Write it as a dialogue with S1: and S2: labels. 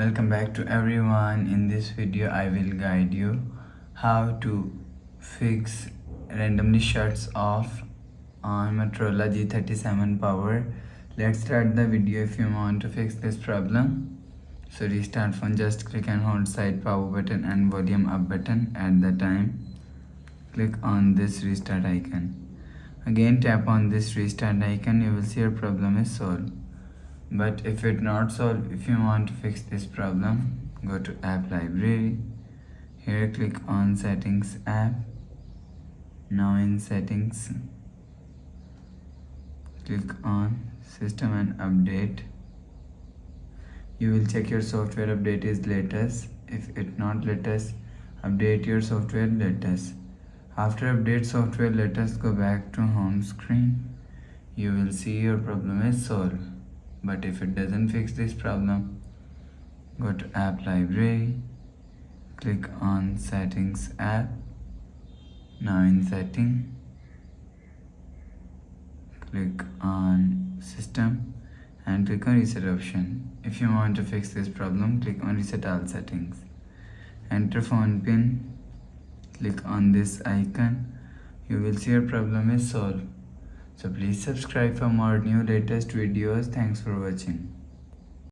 S1: Welcome back to everyone. In this video I will guide you how to fix randomly shuts off on Motorola G37 power. Let's start the video. If you want to fix this problem, so restart phone, just click and hold side power button and volume up button. At the time, click on this restart icon. Again tap on this restart icon. You will see your problem is solved. But if it not solved, if you want to fix this problem, go to app library. Here click on settings app. Now in settings, click on system and update. You will check your software update is latest. If it not latest, update your software latest. After update software latest, go back to home screen. You will see your problem is solved. But if it doesn't fix this problem, go to app library, click on settings app. Now in setting, click on system and click on reset option. If you want to fix this problem, click on reset all settings. Enter phone pin, click on this icon. You will see your problem is solved. So please subscribe for more new latest videos. Thanks for watching.